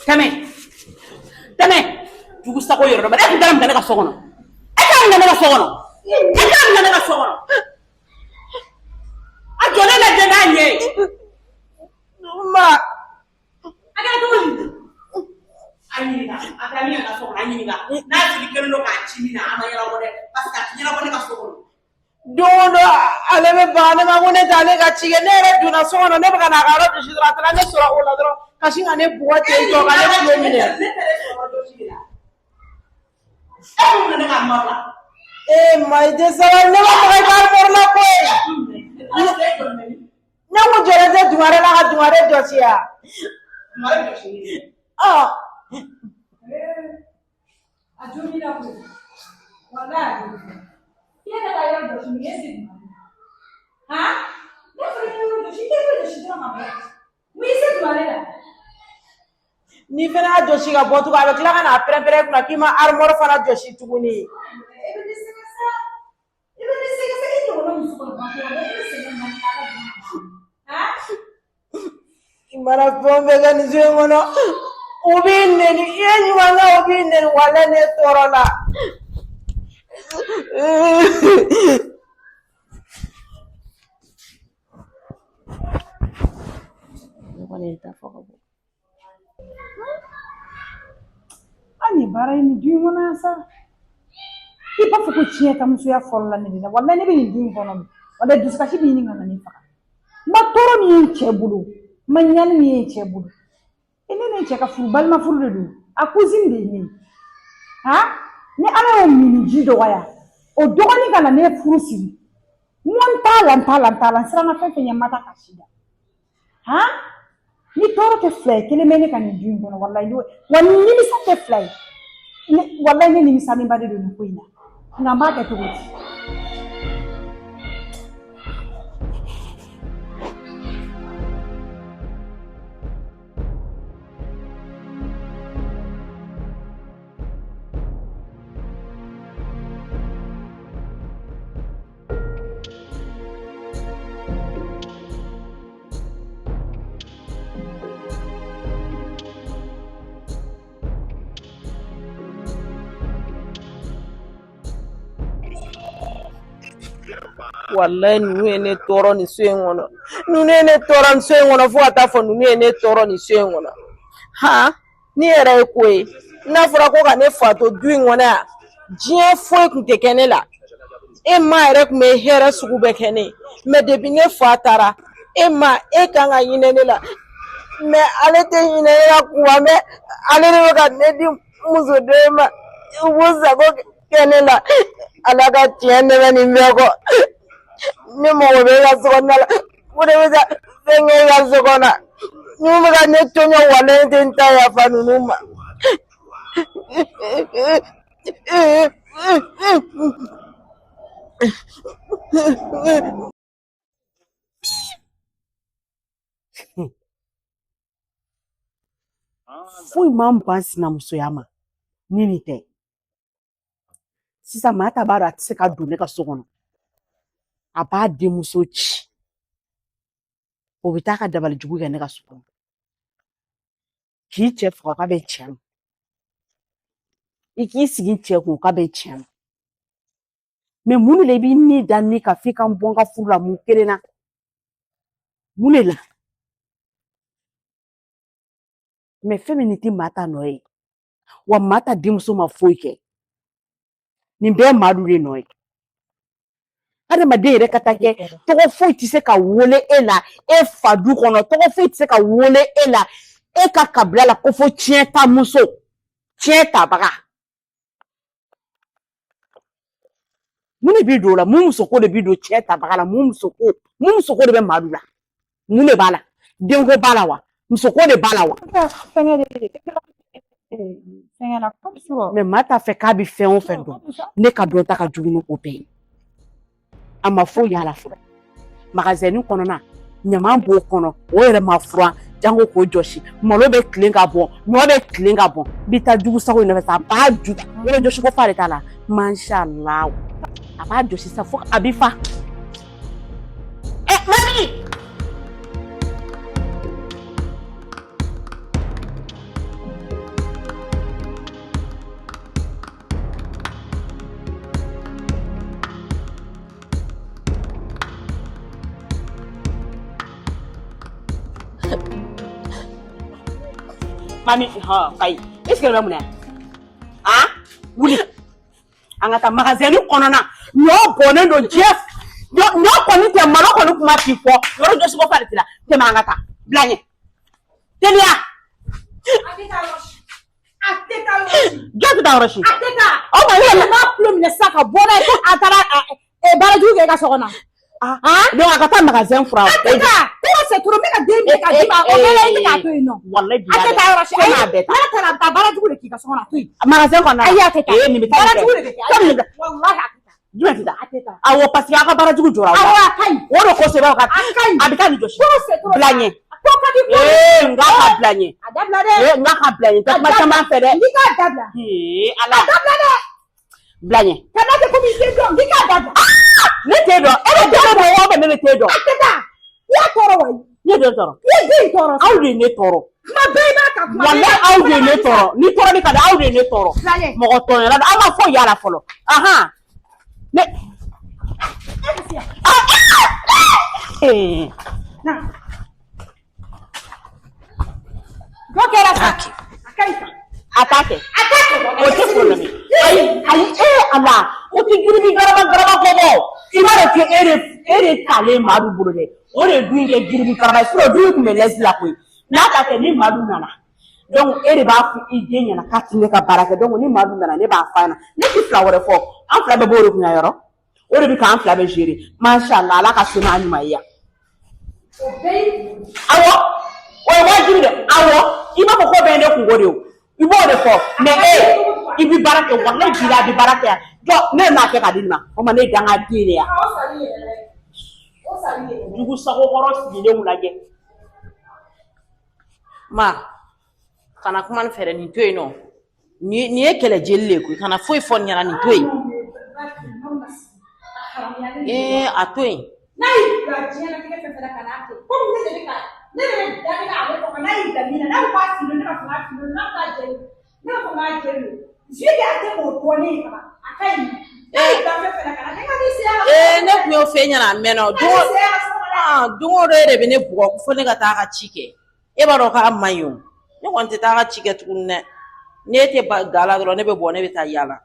Tame. Jugu sago yoro ba. E dalam dana ka sokono. E dalam dana ka sokono. E dalam dana ka sokono. A jole la dana nye. Ma. Aga to. Ani na. Atami na sokono ani na. Na ti kelo ka chimina ama yara wode. Pasta yara wode ka sokono. Dono alebe bana ma wone dale ka chige ne re duna sokono ne ba na garo to shidra tala ne sura ola dro kashi ane buate to ka ne flo mine. Mai de sawal ne ba kai kar morla ko ne mo jere de dumare la ha dumare josia ajumila ko wallahi yena da yau da shi ne yesi ha ne fara yau da shi ke da shi da ma mu yesi dumare la ni fena josi ka botu ka be kila kana prepare kuna kima armor fana josi tuguni Imara pombe gani zengono ubinne ni yenyu wanga ubinne wala ne torola ani bara ni dumona sa ipa fuko chieta muso ya folla ni wala ne bi dum kono wala diskashi bi ni ngana ni fa ma toro ni chebulu manyal ni chebulu ene ne cheka fu balma furu du akuzin de ni ha ni ala o mini jido waya o dogoni kana ne furu siri mon talan sirana fefe nyamata kashida ha ni toro ke fly kele mene kan dum kono wallahi do wani ni sa ke fly wallahi ni misani bade do ni koina ngamba ke to wallahi nunu ene toro ni sengono nunu ene toro ni sengono fo ata fo nunu ene toro ni sengono ha ni era ekwe na fura ko ka ne fato duin wona je fo kunte kenela e ma era kuma hera sugu be kene me de bi ne fatara e ma e kanga yinene la me ale te yinene la kuwa me ale ne ka ne di muzo de ma wuza ko kenela alaga tiende ni mbeko ni mo be ya zona bude weza fenge ya zona ni mo ga ne tonyo wale nta ya fanunuma fui mampansi na musoyama nini te sisa mata baro atse ka dune ka sokono aba de musochi o bitaka dabal jugu ga ne ka sokono ki chef ka be chem iki sigi chef ko ka be chem me munu le bi ni dan ni ka fika mbonga fula mu kelena mulela me femininity mata noy wa mata dimso ma foike ni be madure noy ada ma de rekatake to fo ti se ka wole ela e fadu kono to fo ti se ka wole ela e ka kabla la ko fo chieta muso chieta baga mune bi do la muso ko de bi do chieta baga la muso ko de be madura mune bala dengo bala wa muso ko de bala wa me mata fe ka bi fe on fe do ne ka do ta ka jugunu ko pe ama fo yala fo magazine kono na nyama bo kono o yere ma fura jango ko joshi molo be klinga bon no be klinga bon bita jugu sa ko ne fa ba ju o joshi ko fare tala mashallah aba joshi sa fo abifa mami Pani ha kai. Est-ce que le même ah oui. An ka taa magasin kɔnɔna ɲɔ bɔnnen don diɲɛ ɲɔ kɔni tɛ malo kɔni kuma t'i fɔ yɔrɔ dɔ sogo fari t'i la tɛmɛ an ka taa bila ɲɛ teliya. Jɔn tɛ taa yɔrɔ si. Oh my God, n'a tulo minɛ sisan ka bɔ n'a ye ko a taara baarajugu kɛ i ka so kɔnɔ. Donc a ka taa magasin fura. A tɛ taa. Ko c'est trop bɛ ka den minɛ ka d'i ma o bɛɛ la i tɛ k'a to yen nɔ. Walayi bi a tɛ taa yɔrɔ si. N'a taara a bɛ taa baarajugu de k'i ka so kɔnɔ a to yen. Magasin kɔnɔ. Ayi a tɛ taa. Nin bɛ taa baarajugu de bɛ kɛ. Walahi a tɛ taa. Jumɛn tɛ taa. A tɛ taa. Awɔ parce que a ka baarajugu jɔra. Awɔ a ka ɲi. O de kosɛbɛ a ka ɲi. a bɛ taa nin jɔsi. Ko c'est trop. Bila ɲɛ. Ko ka di. N k'a ka bila ɲɛ. A dabila dɛ. N k'a ka bila ɲɛ tɛ kuma caman fɛ dɛ. N k'a dabila. Ala. A dabila dɛ. Bila ɲɛ. Kana kɛ komi i tɛ dɔn n k'a dabila. Ne t'e dɔn e bɛ dɔn dɔn wa ne t'e dɔn. A tɛ taa. I y'a tɔɔrɔ wa? Ne den tɔɔrɔ. I ye den tɔɔrɔ. Aw de ye ne tɔɔrɔ. Kuma bɛɛ i b'a kan. Walayi aw de ye ne tɔɔrɔ ni tɔɔrɔli ka di aw de ye ne tɔɔrɔ. Mɔgɔ tɔɔrɔla aw ma foyi y'a la fɔlɔ. Ne. Dɔ kɛra sa. A ka ɲi sa. A t'a kɛ. A t'a kɛ. O tɛ problème ye. Ayi Ala o tɛ giribi garaba garaba kɔ bɔ. I b'a dɔn e de talen Madu bolo dɛ. O de dun kɛ giribi garaba ye sinon dun tun bɛ lɛsi la koyi. N'a ka kɛ ni Madu nana donc e de b'a fɔ i den ɲɛna k'a ti ne ka baara kɛ donc ni Madu nana ne b'a f'a ɲɛna ne ti fila wɛrɛ fɔ an fila bɛɛ b'o de kunna yɔrɔ o de bɛ k'an fila bɛɛ gérer mashallah Ala ka se n'a ɲuman ye yan. Awɔ o ye wajibi dɛ awɔ i b'a fɔ ko bɛɛ ye ne kungo de ye o i b'o de fɔ mais i bɛ baara kɛ walayi bi a bɛ baara kɛ yan jɔ ne m'a kɛ ka di nin ma o ma ne danga den de yan. Jugu sago kɔrɔ sigilenw lajɛ. Ma kana kuma nin fɛrɛ nin to yen nɔ nin ye kɛlɛ jeli le koyi kana foyi fɔ ɲɛna nin to yen. A to yen. N'a y'i bila diɲɛlatigɛ fɛn fɛn na ka n'a kɛ komi ne de bɛ ka da ale kɔnɔ n'a y'i bila min na n'a ko k'a fili ne b'a fɔ k'a fili n'a k'a jɛni ne b'a fɔ k'a jɛni zuye de y'a kɛ k'o bɔlen ye ka ban a ka ɲi n'a y'i bila fɛn fɛn na ka na ne ka n'i se a la. Ne tun y'o f'e ɲɛna a mɛnna o don o don e de bɛ ne bugɔ fo ne ka taa ka ci kɛ e b'a dɔn k'a man ɲi o ne kɔni tɛ taa ka ci kɛ tuguni dɛ n'e tɛ ga la dɔrɔn ne bɛ bɔ ne bɛ taa yaala.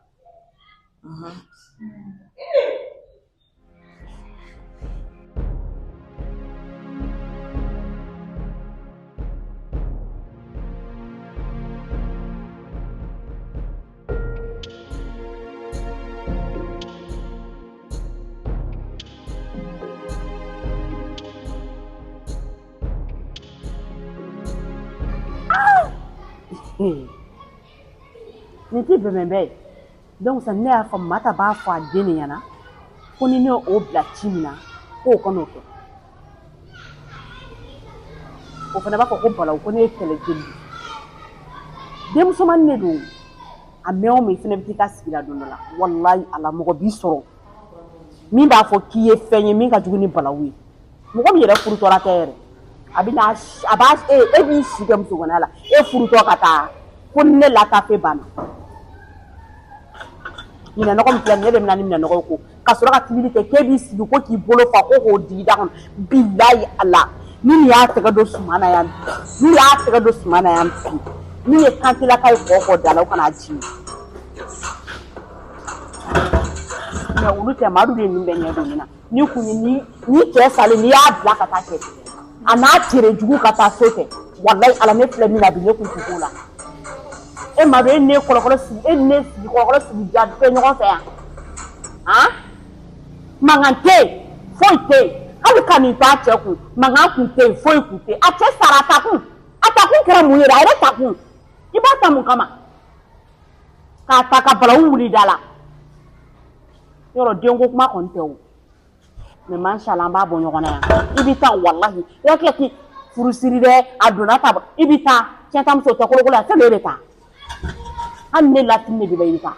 Nin tɛ bɛnbɛn ye donc sa ne y'a fɔ Mata b'a fɔ a den de ɲɛna ko ni ne y'o bila ci min na k'o ka n'o kɛ o fana b'a fɔ ko Balawu ko ne ye kɛlɛ jeli denmusomanin de don a mɛn o mɛn i fana bɛ t'i ka sigi la don dɔ la walayi Ala mɔgɔ b'i sɔrɔ min b'a fɔ k'i ye fɛn ye min ka jugu ni Balawu ye mɔgɔ min yɛrɛ furutɔla tɛ yɛrɛ a b'a e b'i si kɛ musokɔnɔya la e furutɔ ka taa ko ne latafe banna minɛnɔgɔ min filɛ ne bɛ mina ni minɛnɔgɔ ko ka sɔrɔ ka tibili kɛ k'e b'i sigi ko k'i bolo fa ko k'o digi da kɔnɔ bilayi Ala ni nin y'a tɛgɛ don suma na yan bi ni y'a tɛgɛ don suma na yan bi ni ye kantilaka ye kɔ da la o kana ji mais olu tɛ Madu de nin bɛ ɲɛ don nin na ni kun ye ni cɛ salen n'i y'a bila ka taa kɛ a n'a tere jugu ka taa so kɛ walayi Ala ne filɛ min na bi ne kun ti k'o la e Madu e ne kɔlɔkɔlɔ sigi e ne sigi kɔlɔkɔlɔ sigi ja kɛ ɲɔgɔn fɛ yan mankan tɛ yen foyi tɛ yen hali ka nin to a cɛ kun mankan kun tɛ yen foyi kun tɛ yen a cɛ sara a takun kɛra mun ye a yɛrɛ takun i b'a ta mun kama k'a ta ka Balawu wuli da la yɔrɔ denko kuma kɔni tɛ o mais mashallah an b'a bɔ ɲɔgɔn na yan i bɛ taa walahi i ka tila k'i furusiri dɛ a donna ta i bɛ taa cɛntamuso tɛ kolokolo a tɛ ne de ta hali ne latini de bɛ i ta.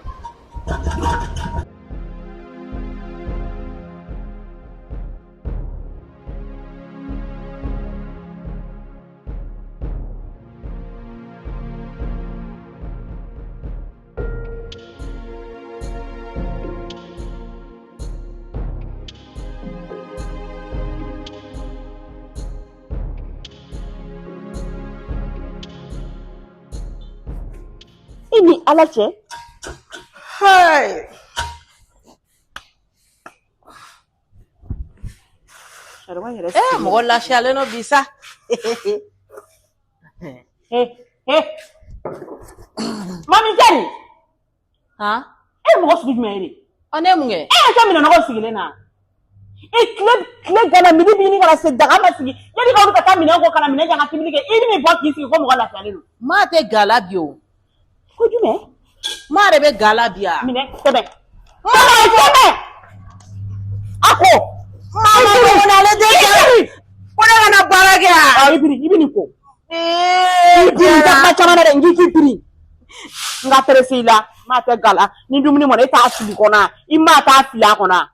Ini ala cɛ. Hai. Mɔgɔ lafiyalen no bi sa. Mami Jari. Han? Mɔgɔ sugu jumɛn ye de? Ne mun kɛ? Ka minɛnɔgɔ sigilen na. Tile gana midi b'i ni kana se daga ma sigi. Yani ka ka taa minɛn ko kana minɛn jan ka tibili kɛ. I bɛ bɔ k'i sigi ko mɔgɔ lafiyalen don. Maa tɛ gala bi o. Ko jumɛn? Maa de bɛ gala bi a. Minɛ tɛmɛ. Tɛmɛ. A ko. Mama ko na ale tɛ gala. Ko ne kana baara kɛ a. I bɛ nin ko. I biri ka caman dɛ n k'i biri. N ka perese i la. Maa tɛ gala. Ni dumuni mɔna e t'a fili kɔnɔ. I maa t'a fili a kɔnɔ.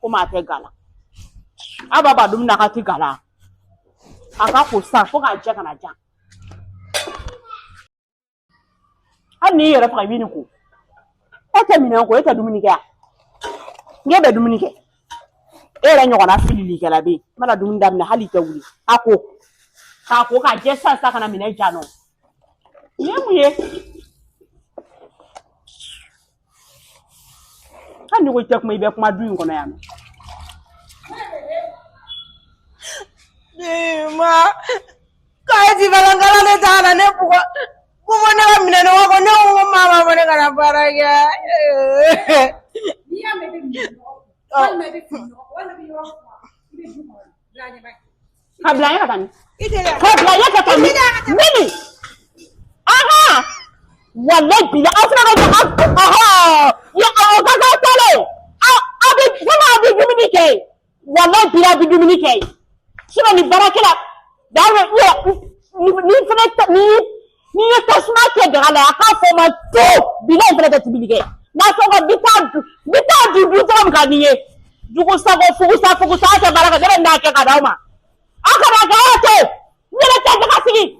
Ko maa tɛ gala. A b'a dumuni na ka ti gala. A ka ko sa fo k'a jɛ kana ja. Hali n'i yɛrɛ faga i bɛ nin ko. E tɛ minɛn ko e tɛ dumuni kɛ a. N'e bɛ dumuni kɛ. E yɛrɛ ɲɔgɔnna fililikɛla bɛ yen. N mana dumuni daminɛ hali i tɛ wuli. A ko. K'a ko k'a jɛ sisan kana minɛn ja nɔ. Nin ye mun ye? Hali ni ko i tɛ kuma i bɛ kuma du in kɔnɔ yan nɔ. Ma, k'a ti balankala ne t'a la ne bugɔ. Ko fɔ ne ka minɛnɔgɔ kɔ ne ko mama ko ne kana baara kɛ. N'i y'a mɛn i bɛ minɛnɔgɔ walima i bɛ fininɔgɔ walima i bɛ yɔrɔ furan i bɛ du kɔnɔ bila ɲɛ b'a ye. Ka bila ɲɛ ka taa ni. Ka bila ɲɛ ka taa ni. Mimi. Aha. Wallahi bila aw fana ka aha. Ya aw ka tale. Aw bɛ dumuni kɛ. Wallahi bila bɛ dumuni kɛ. Sinon ni barakɛla dawe ni fana ni ye tasuma kɛ daga la a k'a fɔ ma to bila fana tɛ tibili kɛ. N'a fɔ ka bi taa du tɔgɔ min ka di ye. Jugu sago fugusa tɛ baara kɛ. Ne bɛ n'a kɛ ka d'aw ma. Aw kana kɛ aw to. Ne yɛrɛ tɛ se ka sigi.